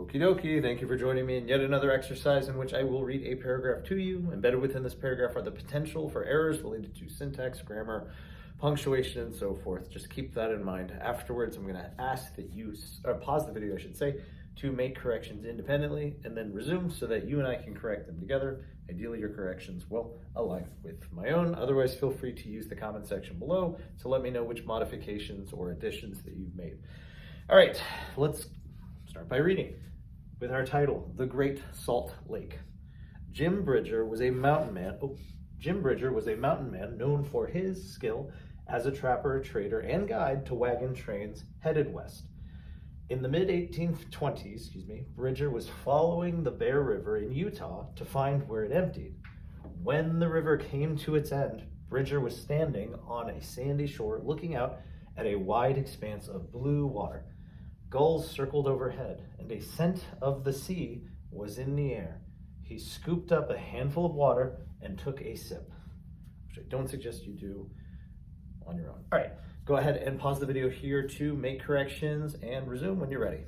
Okie dokie, thank you for joining me in yet another exercise in which I will read a paragraph to you. Embedded within this paragraph are the potential for errors related to syntax, grammar, punctuation, and so forth. Just keep that in mind. Afterwards, I'm going to ask that you pause the video, I should say, to make corrections independently and then resume so that you and I can correct them together. Ideally, your corrections will align with my own. Otherwise, feel free to use the comment section below to let me know which modifications or additions that you've made. All right, let's start by reading with our title, The Great Salt Lake. Jim Bridger was a mountain man known for his skill as a trapper, trader, and guide to wagon trains headed west. In the mid-1820s, Bridger was following the Bear River in Utah to find where it emptied. When the river came to its end, Bridger was standing on a sandy shore looking out at a wide expanse of blue water. Gulls circled overhead, and a scent of the sea was in the air. He scooped up a handful of water and took a sip, which I don't suggest you do on your own. All right, go ahead and pause the video here to make corrections and resume when you're ready.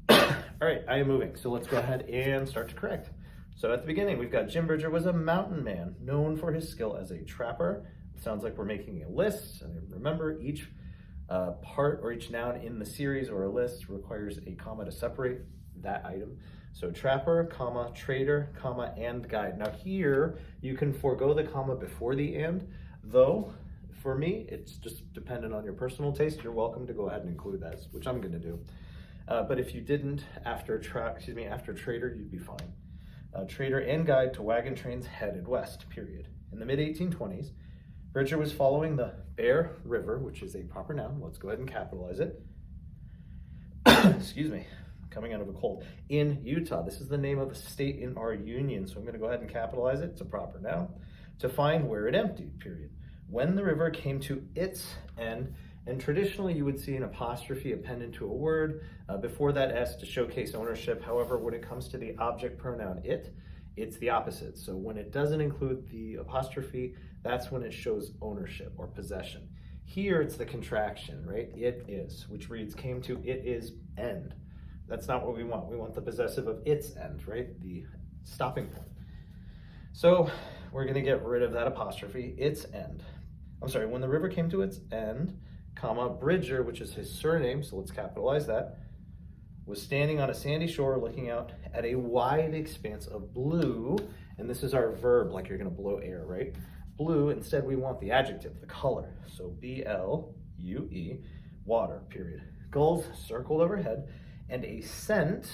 All right, I am moving, so let's go ahead and start to correct. So at the beginning, we've got Jim Bridger was a mountain man known for his skill as a trapper. It sounds like we're making a list, and remember each part or each noun in the series or a list requires a comma to separate that item. So trapper, comma, trader, comma, and guide. Now here, you can forego the comma before the and, though for me, it's just dependent on your personal taste. You're welcome to go ahead and include that, which I'm gonna do. But if you didn't, after trader, you'd be fine. Trader and guide to wagon trains headed west, period. In the mid-1820s, Bridger was following the Bear River, which is a proper noun. Let's go ahead and capitalize it. Excuse me, coming out of a cold. In Utah, this is the name of a state in our union, so I'm going to go ahead and capitalize it. It's a proper noun. To find where it emptied, period. When the river came to its end, and traditionally you would see an apostrophe appended to a word before that S to showcase ownership. However, when it comes to the object pronoun it's the opposite. So when it doesn't include the apostrophe, that's when it shows ownership or possession. Here it's the contraction, right? It is, which reads came to it is end. That's not what we want. We want the possessive of its end, right? The stopping point. So we're gonna get rid of that apostrophe, its end. I'm sorry, when the river came to its end, comma, Bridger, which is his surname, so let's capitalize that, was standing on a sandy shore looking out at a wide expanse of blue, and this is our verb, like you're gonna blow air, right? Blue, instead we want the adjective, the color. So B-L-U-E, water, period. Gulls circled overhead, and a scent,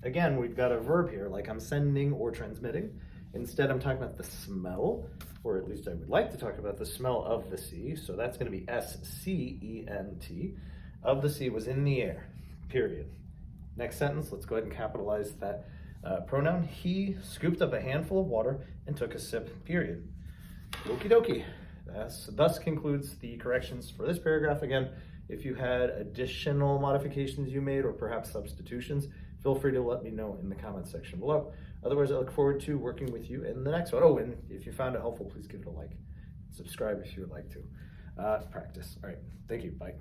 again, we've got a verb here, like I'm sending or transmitting. Instead, I'm talking about the smell, or at least I would like to talk about the smell of the sea. So that's gonna be S-C-E-N-T, of the sea was in the air, period. Next sentence, let's go ahead and capitalize that pronoun. He scooped up a handful of water and took a sip, period. Okie dokie. Thus concludes the corrections for this paragraph. Again, if you had additional modifications you made or perhaps substitutions, feel free to let me know in the comments section below. Otherwise, I look forward to working with you in the next one. Oh, and if you found it helpful, please give it a like. Subscribe if you would like to. Practice. All right. Thank you. Bye.